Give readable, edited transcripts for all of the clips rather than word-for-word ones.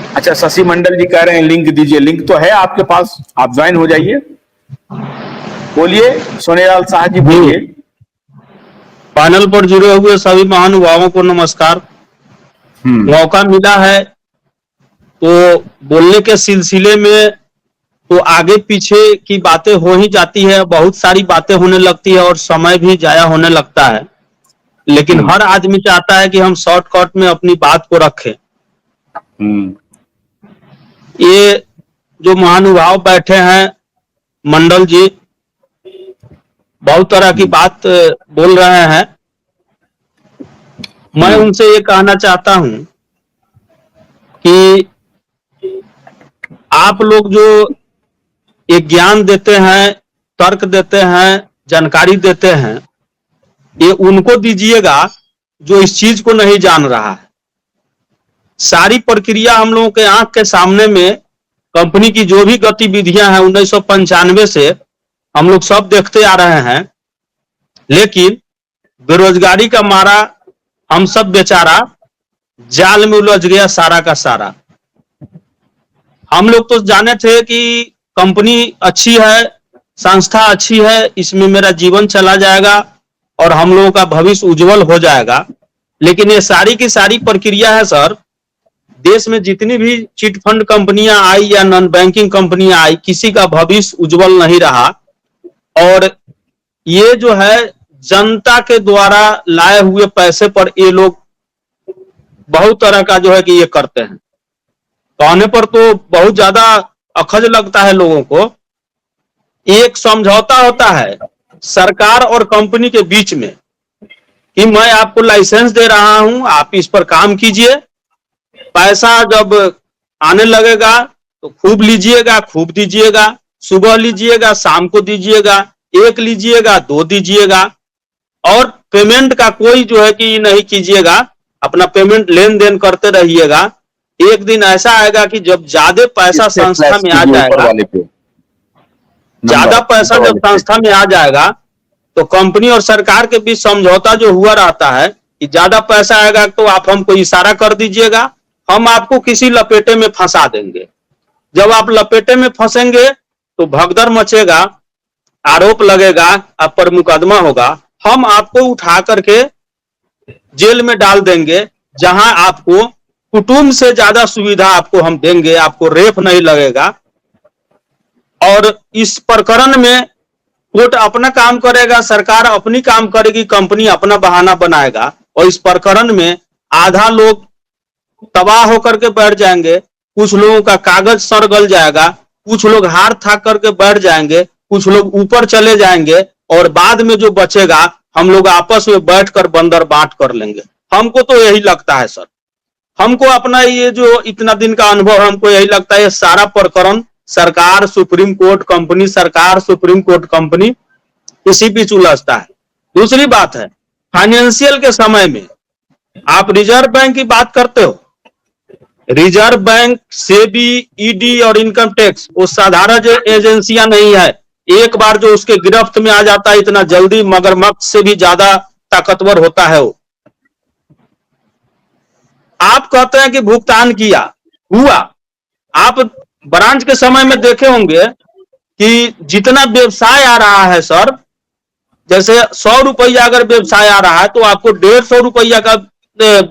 अच्छा, शशि मंडल जी कह रहे हैं लिंक दीजिए। लिंक तो है आपके पास, आप ज्वाइन हो जाइए। बोलिए सोनेलाल शाह जी, बोलिए। पैनल पर जुड़े हुए सभी महानुभावों को नमस्कार। मौका मिला है तो बोलने के सिलसिले में तो आगे पीछे की बातें हो ही जाती है, बहुत सारी बातें होने लगती है और समय भी जाया होने लगता है, लेकिन हर आदमी चाहता है कि हम शॉर्टकट में अपनी बात को रखें। ये जो महानुभाव बैठे हैं मंडल जी, बहुत तरह की बात बोल रहे हैं। मैं उनसे ये कहना चाहता हूं कि आप लोग जो ये ज्ञान देते हैं, तर्क देते हैं, जानकारी देते हैं, ये उनको दीजिएगा जो इस चीज को नहीं जान रहा है। सारी प्रक्रिया हम लोगों के आंख के सामने में कंपनी की जो भी गतिविधियां हैं 1995 से हम लोग सब देखते आ रहे हैं, लेकिन बेरोजगारी का मारा हम सब बेचारा जाल में उलझ गया सारा का सारा। हम लोग तो जाने थे कि कंपनी अच्छी है, संस्था अच्छी है, इसमें मेरा जीवन चला जाएगा और हम लोगों का भविष्य उज्जवल हो जाएगा, लेकिन ये सारी की सारी प्रक्रिया है सर। देश में जितनी भी चिट फंड कंपनियां आई या नॉन बैंकिंग कंपनियां आई, किसी का भविष्य उज्जवल नहीं रहा। और ये जो है जनता के द्वारा लाए हुए पैसे पर ये लोग बहुत तरह का जो है कि ये करते हैं। कहने पर तो बहुत ज्यादा अखज लगता है लोगों को। एक समझौता होता है सरकार और कंपनी के बीच में कि मैं आपको लाइसेंस दे रहा हूं, आप इस पर काम कीजिए, पैसा जब आने लगेगा तो खूब लीजिएगा, खूब दीजिएगा, सुबह लीजिएगा, शाम को दीजिएगा, एक लीजिएगा, दो दीजिएगा, और पेमेंट का कोई जो है कि नहीं कीजिएगा, अपना पेमेंट लेन देन करते रहिएगा। एक दिन ऐसा आएगा कि जब ज्यादा पैसा संस्था में आ जाएगा, ज्यादा पैसा जब संस्था में आ जाएगा तो कंपनी और सरकार के बीच समझौता जो हुआ रहता है कि ज्यादा पैसा आएगा तो आप हमको इशारा कर दीजिएगा, हम आपको किसी लपेटे में फंसा देंगे। जब आप लपेटे में फंसेंगे तो भगदड़ मचेगा, आरोप लगेगा, आप पर मुकदमा होगा, हम आपको उठा करके जेल में डाल देंगे, जहां आपको कुटुंब से ज्यादा सुविधा आपको हम देंगे, आपको रेप नहीं लगेगा। और इस प्रकरण में कोर्ट अपना काम करेगा, सरकार अपनी काम करेगी, कंपनी अपना बहाना बनाएगा, और इस प्रकरण में आधा लोग तबाह होकर के बैठ जाएंगे, कुछ लोगों का कागज सर गल जाएगा, कुछ लोग हार थाक करके बैठ जाएंगे, कुछ लोग ऊपर चले जाएंगे, और बाद में जो बचेगा हम लोग आपस में बैठकर बंदर बांट कर लेंगे। हमको तो यही लगता है सर, हमको अपना ये जो इतना दिन का अनुभव, हमको यही लगता है सारा प्रकरण सरकार सुप्रीम कोर्ट कंपनी, सरकार सुप्रीम कोर्ट कंपनी, इसी बीच उलझता है। दूसरी बात है फाइनेंशियल के समय में आप रिजर्व बैंक की बात करते हो, रिजर्व बैंक, सेबी, ईडी और इनकम टैक्स वो साधारण एजेंसियां नहीं है। एक बार जो उसके गिरफ्त में आ जाता है इतना जल्दी मगरमच्छ से भी ज्यादा ताकतवर होता है वो। आप कहते हैं कि भुगतान किया, हुआ। आप ब्रांच के समय में देखे होंगे कि जितना व्यवसाय आ रहा है सर, जैसे 100 रुपया अगर व्यवसाय आ रहा है तो आपको 150 रुपया का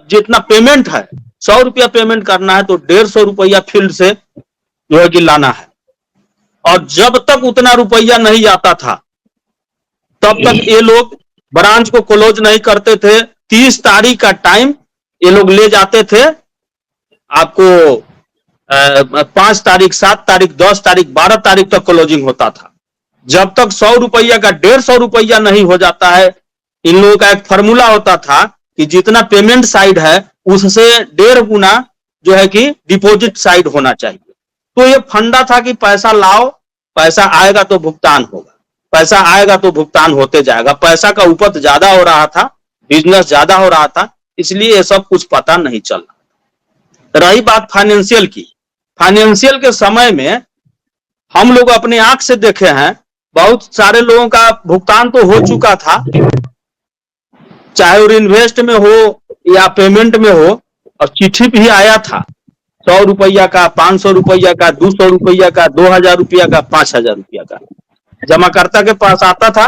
जितना पेमेंट है, 100 रुपया पेमेंट करना है तो 150 रुपया फील्ड से जो है कि लाना है। और जब तक उतना रुपया नहीं आता था तब तक ये लोग ब्रांच को क्लोज नहीं करते थे। 30 तारीख का टाइम ये लोग ले जाते थे, आपको 5 तारीख, 7 तारीख, 10 तारीख, 12 तारीख तक क्लोजिंग होता था। जब तक 100 रुपया का 150 रुपया नहीं हो जाता है, इन लोगों का एक फॉर्मूला होता था कि जितना पेमेंट साइड है उससे 1.5 गुना जो है कि डिपॉजिट साइड होना चाहिए। तो ये फंडा था कि पैसा लाओ, पैसा आएगा तो भुगतान होगा, पैसा आएगा तो भुगतान होते जाएगा। पैसा का उपज ज्यादा हो रहा था, बिजनेस ज्यादा हो रहा था, इसलिए ये सब कुछ पता नहीं चल रहा। रही बात फाइनेंशियल की, फाइनेंशियल के समय में हम लोग अपने आंख से देखे हैं, बहुत सारे लोगों का भुगतान तो हो चुका था, चाहे वो इन्वेस्ट में हो या पेमेंट में हो, और चिट्ठी भी आया था। 100 रुपया का, 500 रुपया का, 200 रुपया का, 2000 रुपया का, 5000 रुपया का जमाकर्ता के पास आता था।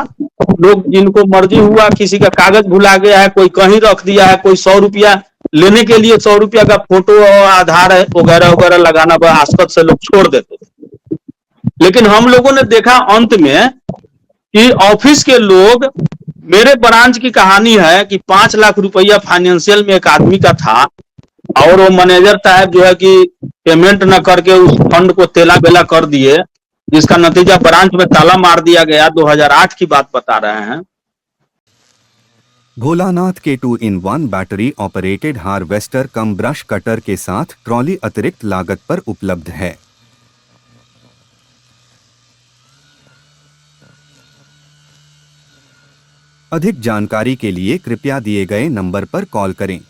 लोग जिनको मर्जी हुआ, किसी का कागज भुला गया है, कोई कहीं रख दिया है, कोई 100 रुपया लेने के लिए 100 रुपया का फोटो और आधार वगैरह वगैरह लगाना आस्पद से लोग छोड़ देते थे। लेकिन हम लोगों ने देखा अंत में कि ऑफिस के लोग, मेरे ब्रांच की कहानी है कि 5 लाख रुपया फाइनेंशियल में एक आदमी का था और वो मैनेजर साहब जो है कि पेमेंट न करके उस फंड को तेला बेला कर दिए, जिसका नतीजा ब्रांच में ताला मार दिया गया। 2008 की बात बता रहे हैं। भोलानाथ के 2-in-1 बैटरी ऑपरेटेड हार्वेस्टर कम ब्रश कटर के साथ ट्रॉली अतिरिक्त लागत पर उपलब्ध है। अधिक जानकारी के लिए कृपया दिए गए नंबर पर कॉल करें।